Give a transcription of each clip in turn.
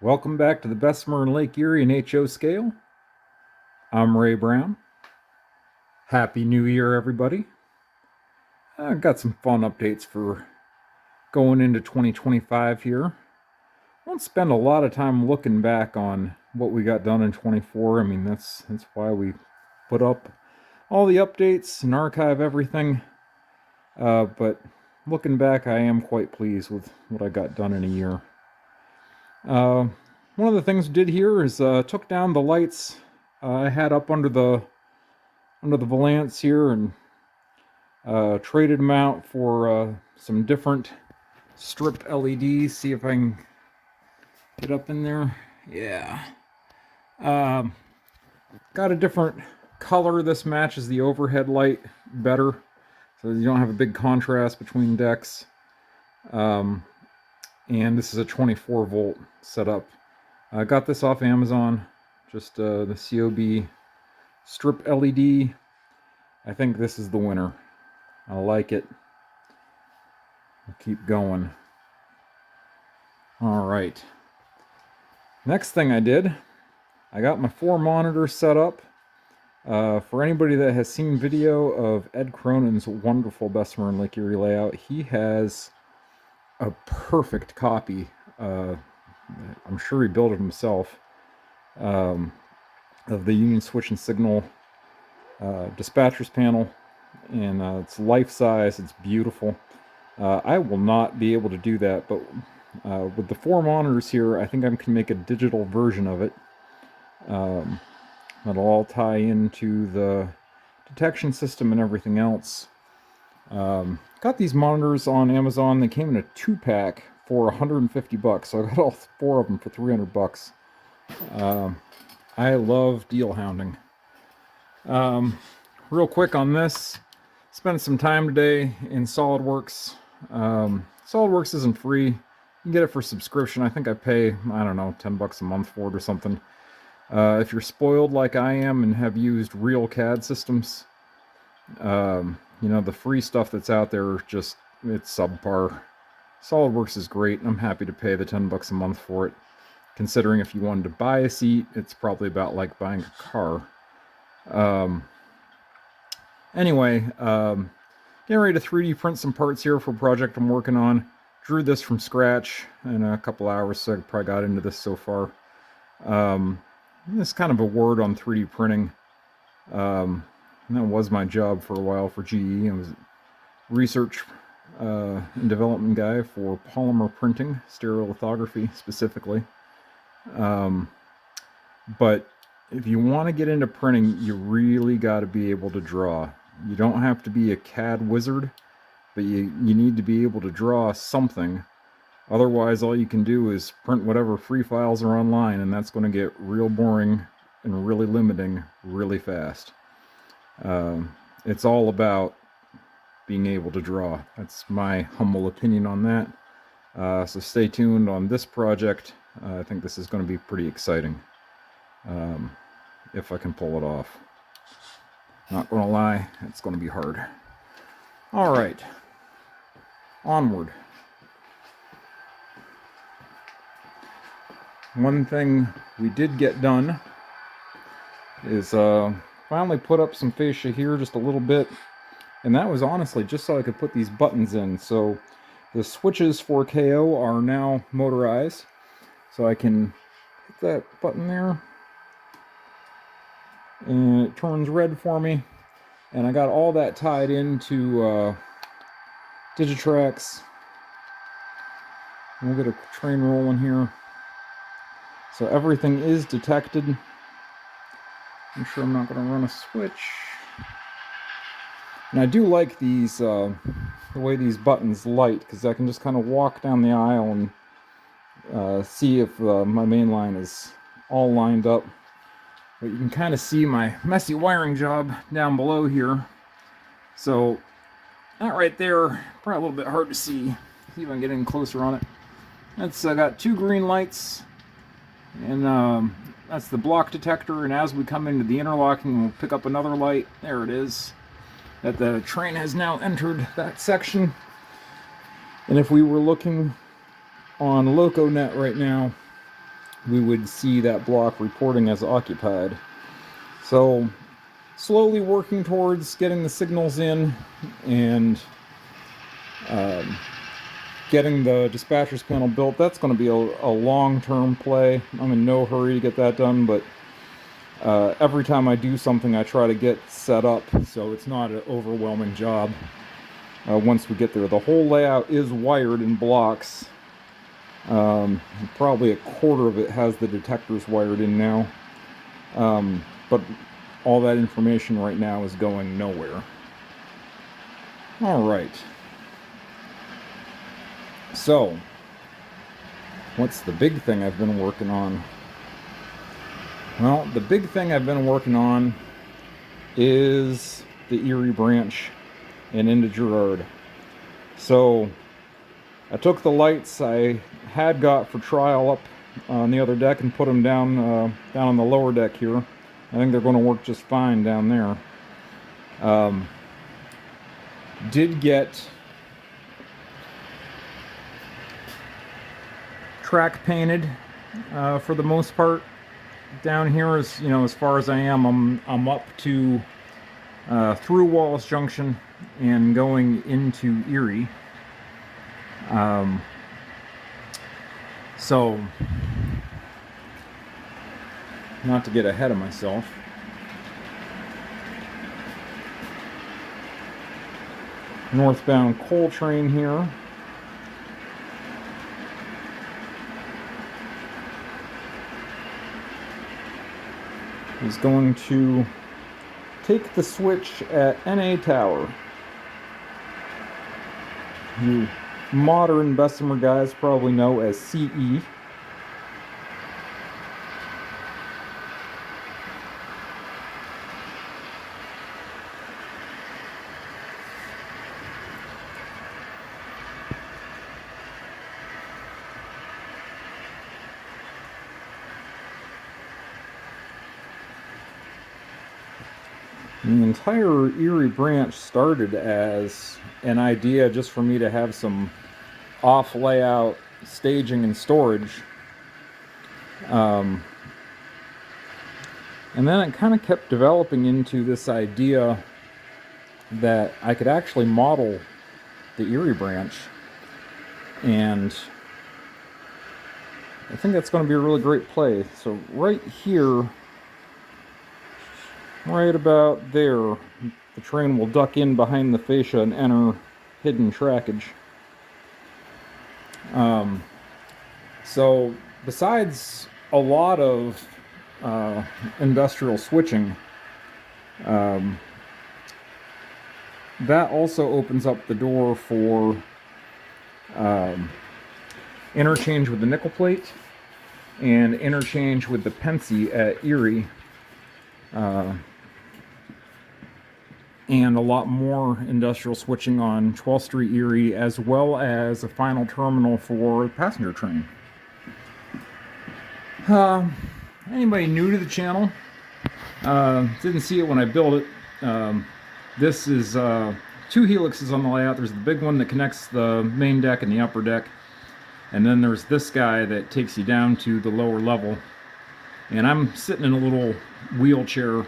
Welcome back to the Bessemer and Lake Erie and HO scale. I'm Ray Brown. Happy New Year, everybody. I've got some fun updates for going into 2025 here. I won't spend a lot of time looking back on what we got done in 24. I mean, that's why we put up all the updates and archive everything. But looking back, I am quite pleased with what I got done in a year. One of the things we did here is took down the lights I had up under the valance here and traded them out for some different strip LEDs. See if I can get up in there. Yeah. Got a different color. This matches the overhead light better, so you don't have a big contrast between decks. And this is a 24 volt setup. I got this off Amazon, just the COB strip LED. I think this is the winner. I like it. I'll keep going. All right. Next thing I did, I got my 4 monitors set up. For anybody that has seen video of Ed Cronin's wonderful Bessemer and Lake Erie layout, he has a perfect copy. I'm sure he built it himself, of the Union Switch and Signal dispatcher's panel, and it's life size. It's beautiful. I will not be able to do that, but with the 4 monitors here, I think I can make a digital version of it. That'll all tie into the detection system and everything else. Got these monitors on Amazon. They came in a 2-pack for $150, so I got all 4 of them for $300. I love deal hounding. Real quick on this, spent some time today in SolidWorks. SolidWorks isn't free. You can get it for subscription. I think I pay, I don't know, $10 a month for it or something. If you're spoiled like I am and have used real CAD systems, you know, the free stuff that's out there, just, it's subpar. SolidWorks is great, and I'm happy to pay the $10 a month for it. Considering if you wanted to buy a seat, it's probably about like buying a car. Anyway, getting ready to 3D print some parts here for a project I'm working on. Drew this from scratch in a couple hours, so I probably got into this so far. This is kind of a word on 3D printing. And that was my job for a while for GE. I was a research and development guy for polymer printing, stereolithography specifically. But if you want to get into printing, you really got to be able to draw. You don't have to be a CAD wizard, but you need to be able to draw something. Otherwise, all you can do is print whatever free files are online, and that's going to get real boring and really limiting really fast. It's all about being able to draw. That's my humble opinion on that. So stay tuned on this project. I think this is going to be pretty exciting, if I can pull it off. Not going to lie, it's going to be hard. All right, onward. One thing we did get done is finally put up some fascia here just a little bit, and that was honestly just so I could put these buttons in. So the switches for KO are now motorized, so I can hit that button there and it turns red for me, and I got all that tied into Digitrax. We'll get a train rolling here. So everything is detected. I'm sure I'm not going to run a switch. And I do like these, the way these buttons light, because I can just kind of walk down the aisle and see if my main line is all lined up. But you can kind of see my messy wiring job down below here. So that right there, probably a little bit hard to see. See if I can get in closer on it. That's got 2 green lights. And that's the block detector, and as we come into the interlocking, we'll pick up another light. There it is. That the train has now entered that section. And if we were looking on LocoNet right now, we would see that block reporting as occupied. So slowly working towards getting the signals in and getting the dispatcher's panel built. That's going to be a long-term play. I'm in no hurry to get that done, but every time I do something, I try to get set up so it's not an overwhelming job once we get there. The whole layout is wired in blocks. Probably a quarter of it has the detectors wired in now. But all that information right now is going nowhere. Alright. So, what's the big thing I've been working on? Well, the big thing I've been working on is the Erie Branch and into Gerard. So, I took the lights I had got for trial up on the other deck and put them down on the lower deck here. I think they're going to work just fine down there. Did get track painted for the most part down here. As you know, as far as I am, I'm up to through Wallace Junction and going into Erie. So, not to get ahead of myself, northbound coal train here. Is going to take the switch at NA Tower. You modern Bessemer guys probably know as CE. The entire Erie Branch started as an idea just for me to have some off layout staging and storage. And then it kind of kept developing into this idea that I could actually model the Erie Branch. And I think that's going to be a really great play. So right here, right about there, the train will duck in behind the fascia and enter hidden trackage. So besides a lot of industrial switching, that also opens up the door for interchange with the nickel plate and interchange with the Pensy at Erie. And a lot more industrial switching on 12th Street Erie, as well as a final terminal for the passenger train. Anybody new to the channel, didn't see it when I built it. This is 2 helixes on the layout. There's the big one that connects the main deck and the upper deck, and then there's this guy that takes you down to the lower level. And I'm sitting in a little wheelchair,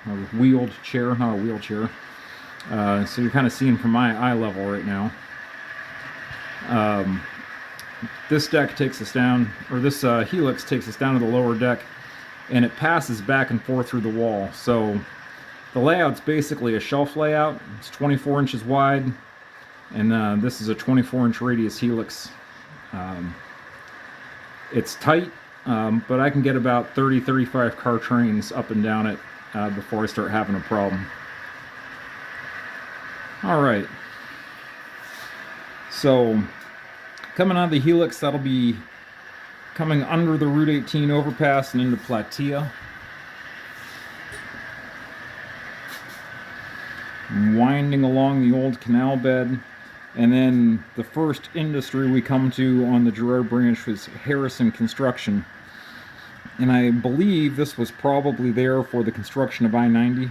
or wheeled chair, not a wheelchair. So you're kind of seeing from my eye level right now. This deck takes us down, or this helix takes us down to the lower deck, and it passes back and forth through the wall. So the layout's basically a shelf layout. It's 24 inches wide, and this is a 24-inch radius helix. It's tight, but I can get about 30-35 car trains up and down it before I start having a problem. Alright, so coming out of the helix, that'll be coming under the Route 18 overpass and into Platea. Winding along the old canal bed, and then the first industry we come to on the Girard branch was Harrison Construction. And I believe this was probably there for the construction of I-90.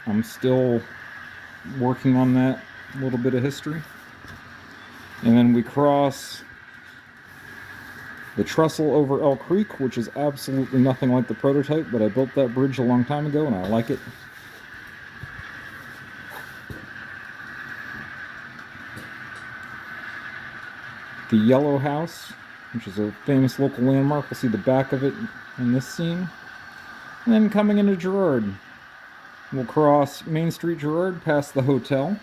I'm still working on that little bit of history. And then we cross The trestle over Elk Creek, which is absolutely nothing like the prototype, but I built that bridge a long time ago and I like it. The Yellow House, which is a famous local landmark. We'll see the back of it in this scene. And then coming into Girard, we'll cross Main Street Girard past the hotel.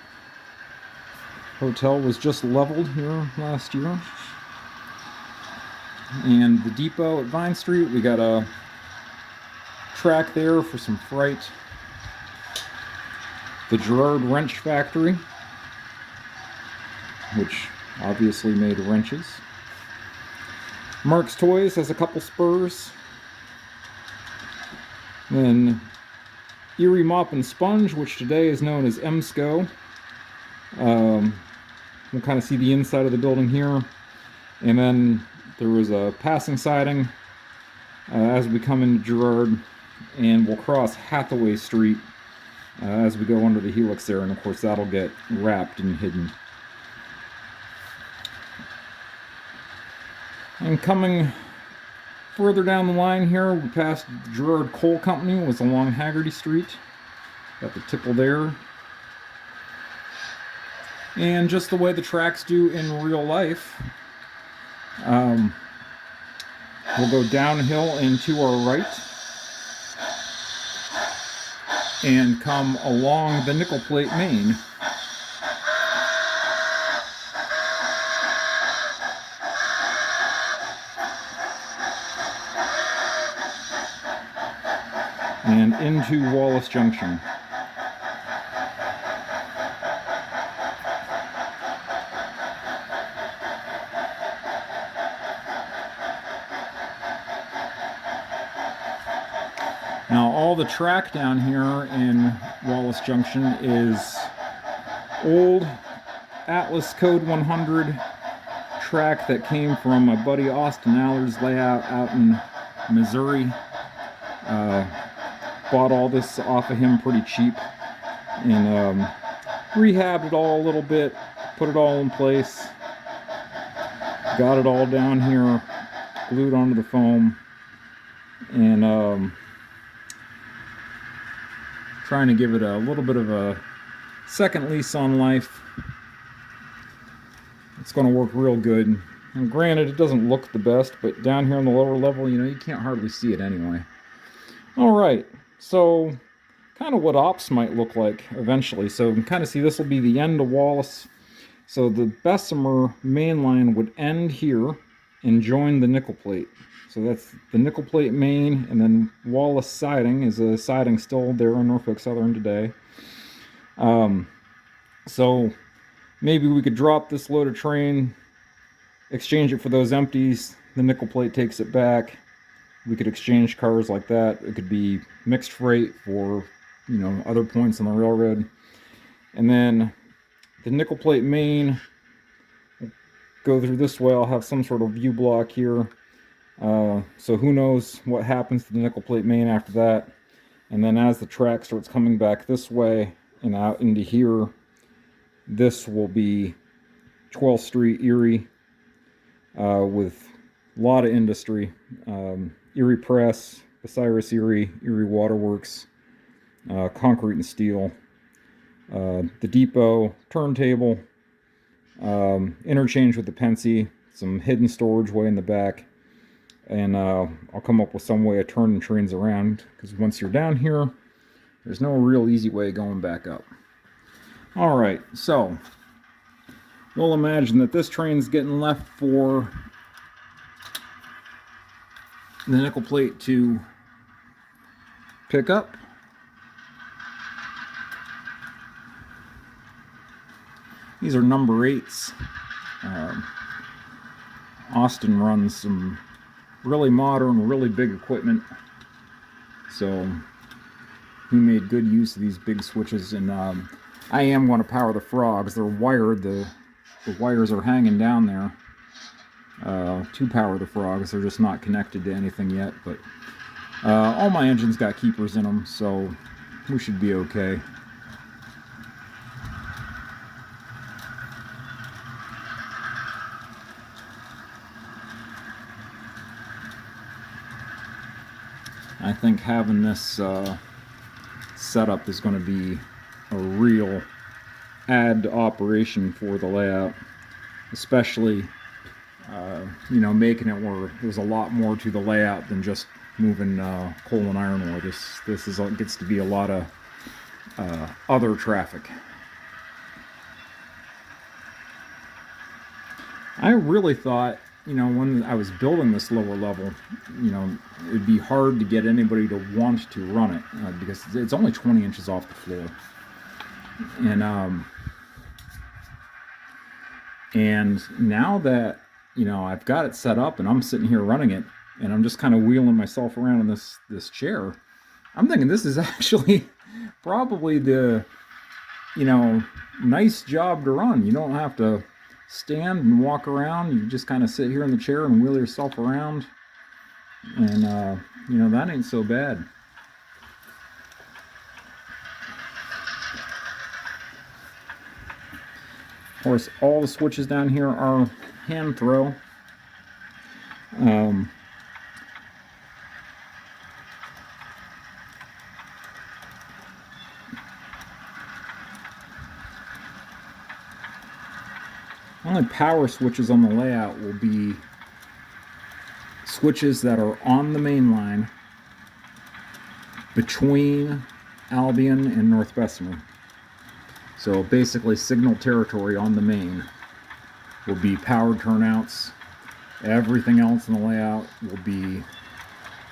Hotel was just leveled here last year. And the depot at Vine Street, we got a track there for some freight. The Girard Wrench Factory, which obviously made wrenches. Mark's Toys has a couple spurs. Then Erie Mop and Sponge, which today is known as EMSCO. We'll kind of see the inside of the building here. And then there was a passing siding as we come into Girard, and we'll cross Hathaway Street as we go under the helix there, and of course that'll get wrapped and hidden. And coming further down the line here, we passed the Girard Coal Company, was along Haggerty Street. Got the tipple there. And just the way the tracks do in real life, we'll go downhill and to our right and come along the nickel plate main. And into Wallace Junction. Now all the track down here in Wallace Junction is old Atlas Code 100 track that came from my buddy Austin Aller's layout out in Missouri. Bought all this off of him pretty cheap and rehabbed it all a little bit, put it all in place, got it all down here, glued onto the foam, and trying to give it a little bit of a second lease on life. It's going to work real good. And granted, it doesn't look the best, but down here on the lower level, you know, you can't hardly see it anyway. All right. So, kind of what ops might look like eventually. So, you can kind of see this will be the end of Wallace. So, the Bessemer main line would end here and join the nickel plate. So, that's the nickel plate main, and then Wallace siding is a siding still there in Norfolk Southern today. So, maybe we could drop this loaded train, exchange it for those empties, the nickel plate takes it back. We could exchange cars like that. It could be mixed freight for, you know, other points on the railroad. And then the nickel plate main will go through this way. I'll have some sort of view block here. So who knows what happens to the nickel plate main after that. And then as the track starts coming back this way and out into here, this will be 12th Street, Erie, with a lot of industry. Erie Press, Osiris Erie, Erie Waterworks, concrete and steel, the depot, turntable, interchange with the Pensy, some hidden storage way in the back, and I'll come up with some way of turning trains around, because once you're down here, there's no real easy way going back up. Alright, so we'll imagine that this train's getting left for the nickel plate to pick up. These are number 8s. Austin runs some really modern, really big equipment, so he made good use of these big switches. And I am going to power the frogs. They're wired. The wires are hanging down there to power the frogs. They're just not connected to anything yet, but all my engines got keepers in them, so we should be okay. think having this setup is going to be a real add to operation for the layout, especially you know, making it where there's a lot more to the layout than just moving coal and iron ore. This gets to be a lot of other traffic. I really thought, you know, when I was building this lower level, you know, it'd be hard to get anybody to want to run it because it's only 20 inches off the floor. And now that, you know, I've got it set up and I'm sitting here running it and I'm just kind of wheeling myself around in this chair, I'm thinking this is actually probably the, you know, nice job to run. You don't have to stand and walk around. You just kind of sit here in the chair and wheel yourself around, and you know, that ain't so bad. Of course, all the switches down here are hand throw. Only power switches on the layout will be switches that are on the main line between Albion and North Bessemer. So basically signal territory on the main will be powered turnouts. Everything else in the layout will be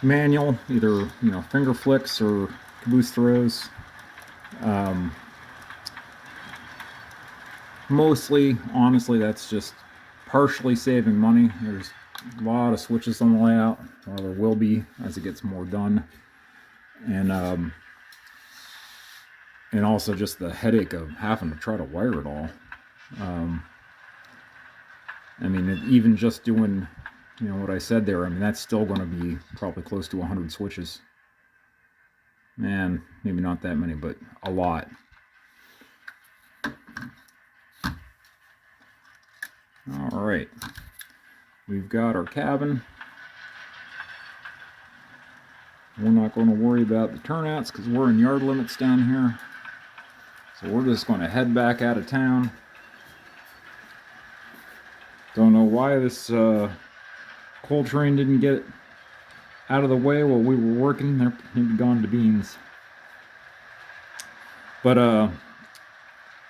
manual, either, you know, finger flicks or caboose throws. Mostly, honestly, that's just partially saving money. There's a lot of switches on the layout, or there will be as it gets more done, and also just the headache of having to try to wire it all. I mean, even just doing, you know, what I said there, I mean, that's still going to be probably close to 100 switches. Man, maybe not that many, but a lot. All right, we've got our cabin. We're not going to worry about the turnouts because we're in yard limits down here. So we're just going to head back out of town. Don't know why this coal train didn't get out of the way while we were working. They're maybe gone to beans. But I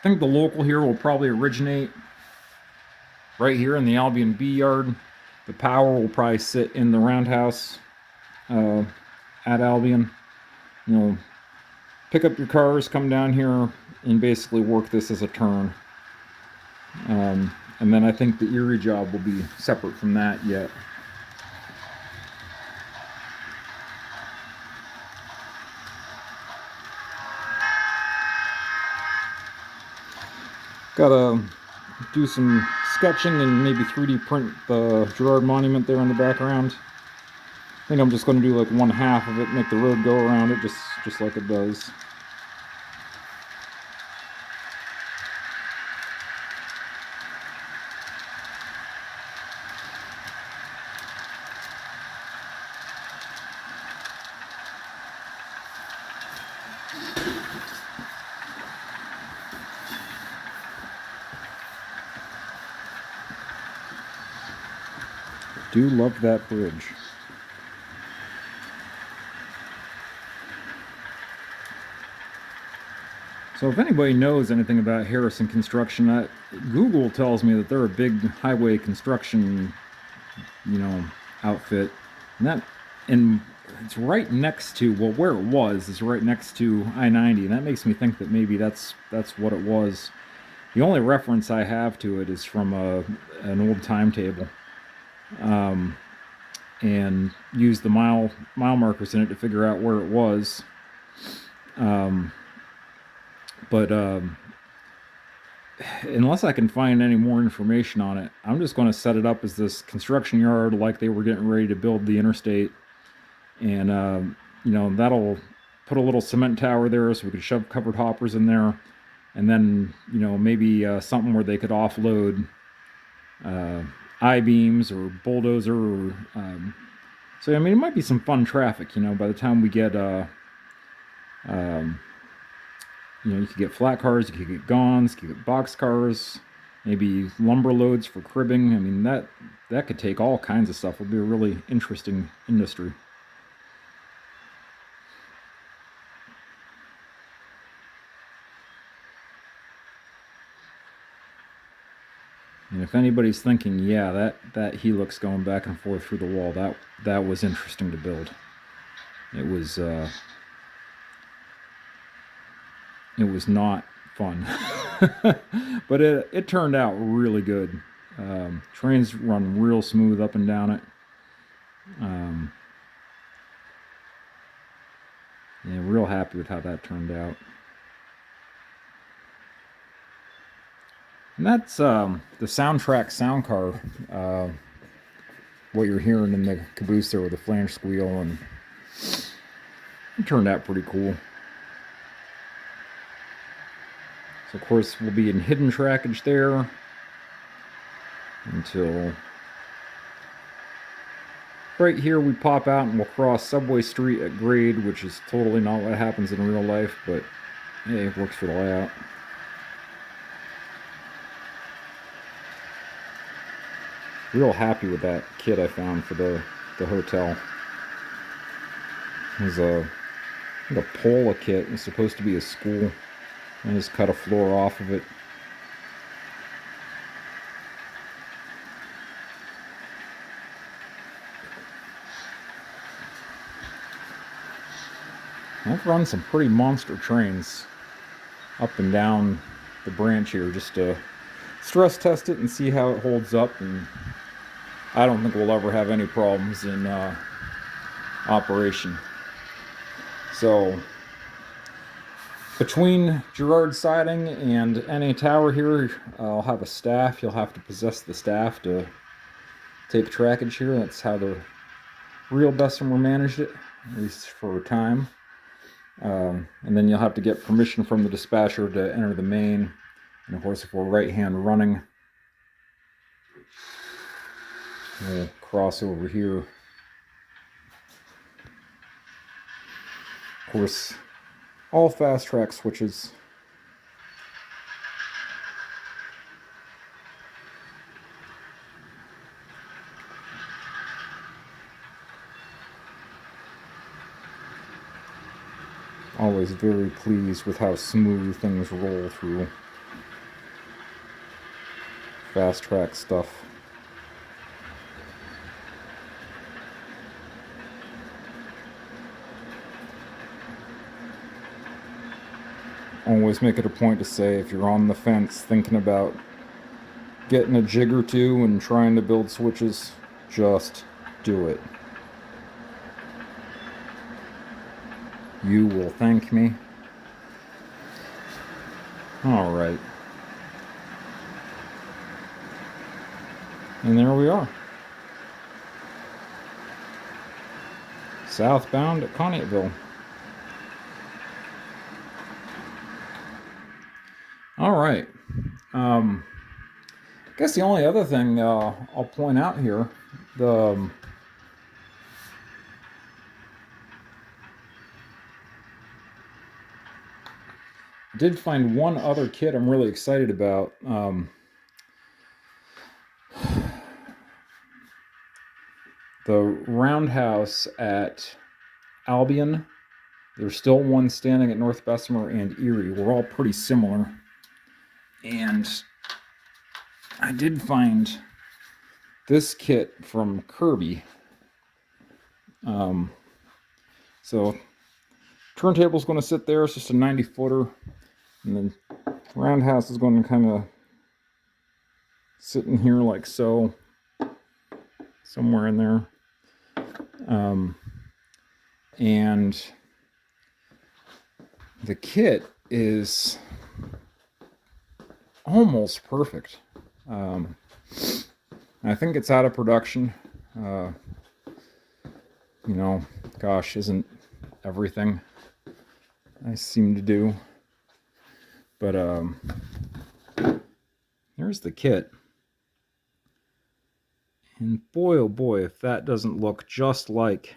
think the local here will probably originate right here in the Albion B yard. The power will probably sit in the roundhouse at Albion. You know, pick up your cars, come down here, and basically work this as a turn. And then I think the Erie job will be separate from that yet. Gotta do some sketching and maybe 3D print the Girard monument there in the background. I think I'm just going to do like one half of it, make the road go around it just like it does. Do love that bridge. So if anybody knows anything about Harrison Construction, Google tells me that they're a big highway construction, you know, outfit, and it's right next to, well, where it was is right next to I-90, and that makes me think that maybe that's what it was. The only reference I have to it is from an old timetable. And use the mile markers in it to figure out where it was. But unless I can find any more information on it, I'm just going to set it up as this construction yard like they were getting ready to build the interstate. And, you know, that'll put a little cement tower there so we could shove covered hoppers in there. And then, you know, maybe something where they could offload I-beams or bulldozer or So, I mean, it might be some fun traffic, you know, by the time we get, you know, you could get flat cars, you could get gons, you could get box cars, maybe lumber loads for cribbing. I mean, that could take all kinds of stuff. It would be a really interesting industry. And if anybody's thinking, yeah, that helix going back and forth through the wall, that was interesting to build. It was not fun, but it turned out really good. Trains run real smooth up and down it. Yeah, real happy with how that turned out. And that's the soundtrack sound car. What you're hearing in the caboose there with the flange squeal, and it turned out pretty cool. So of course we'll be in hidden trackage there until right here we pop out and we'll cross Subway Street at grade, which is totally not what happens in real life, but hey, it works for the layout. Real happy with that kit I found for the hotel. It was like a Pola kit. It was supposed to be a school. I just cut a floor off of it. I've run some pretty monster trains up and down the branch here just to stress test it and see how it holds up, and I don't think we'll ever have any problems in operation. So between Girard siding and NA tower here, I'll have a staff. You'll have to possess the staff to take trackage here. That's how the real Bessemer managed it, at least for a time. And then you'll have to get permission from the dispatcher to enter the main. And of course, if we're right hand running, we'll cross over here. Of course, all fast track switches. Always very pleased with how smooth things roll through fast track stuff. Always make it a point to say, if you're on the fence thinking about getting a jig or two and trying to build switches, just do it. You will thank me. All right. And there we are. Southbound at Conneautville. All right. I guess the only other thing I'll point out here, I did find one other kit I'm really excited about. The roundhouse at Albion. There's still one standing at North Bessemer and Erie. We're all pretty similar. And I did find this kit from Kirby. So turntable's going to sit there. It's just a 90 footer. And then roundhouse is going to kind of sit in here like so. Somewhere in there. And the kit is almost perfect. I think it's out of production. You know, gosh, isn't everything I seem to do. But here's the kit. And boy, oh boy, if that doesn't look just like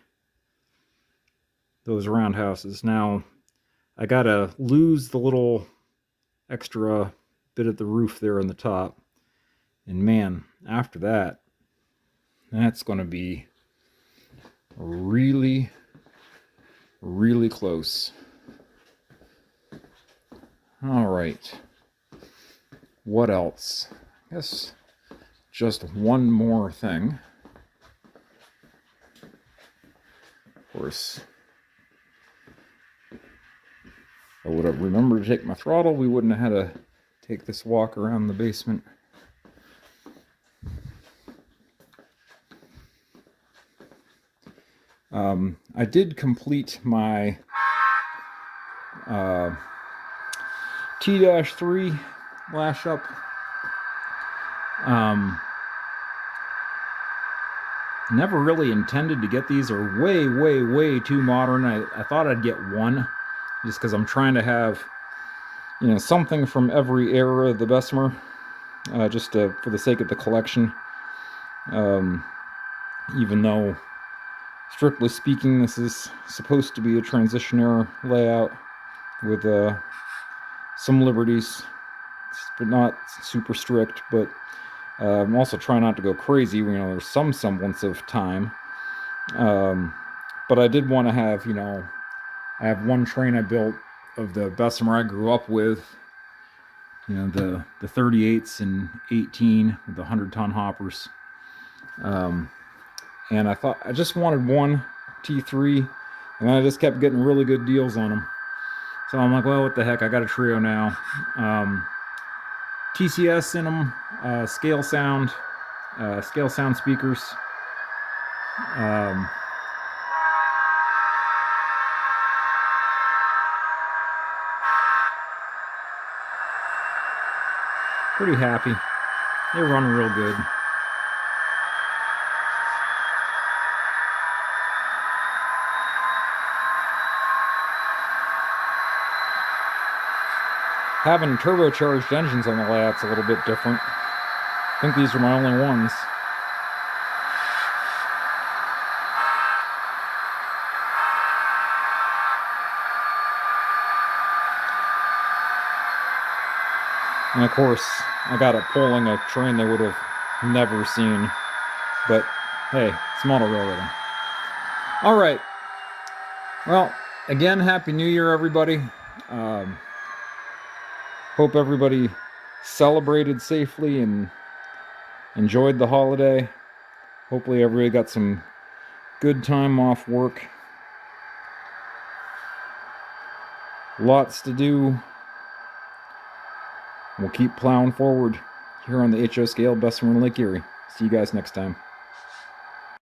those roundhouses. Now, I gotta lose the little extra bit at the roof there on the top. And man, after that, that's gonna be really, really close. All right. What else? I guess just one more thing. Of course, if I would have remembered to take my throttle, we wouldn't have had to take this walk around the basement. I did complete my T-3 lash up. Never really intended to get these. They're way, way, way too modern. I thought I'd get one, just because I'm trying to have, you know, something from every era of the Bessemer, just for the sake of the collection. Even though, strictly speaking, this is supposed to be a transition era layout with some liberties, but not super strict. But I'm also trying not to go crazy. You know, there's some semblance of time. But I did want to have, you know, I have one train I built of the Bessemer I grew up with. You know, the 38s and 18 with the 100-ton hoppers. And I thought I just wanted one T3, and I just kept getting really good deals on them. So I'm like, well, what the heck? I got a trio now. TCS in them, scale sound speakers. Pretty happy. They run real good. Having turbocharged engines on the layout's a little bit different. I think these are my only ones. And of course, I got it pulling a train they would have never seen. But hey, it's model railroading. All right. Well, again, Happy New Year, everybody. Hope everybody celebrated safely and enjoyed the holiday. Hopefully everybody got some good time off work. Lots to do. We'll keep plowing forward here on the HO scale, Bessemer and Lake Erie. See you guys next time.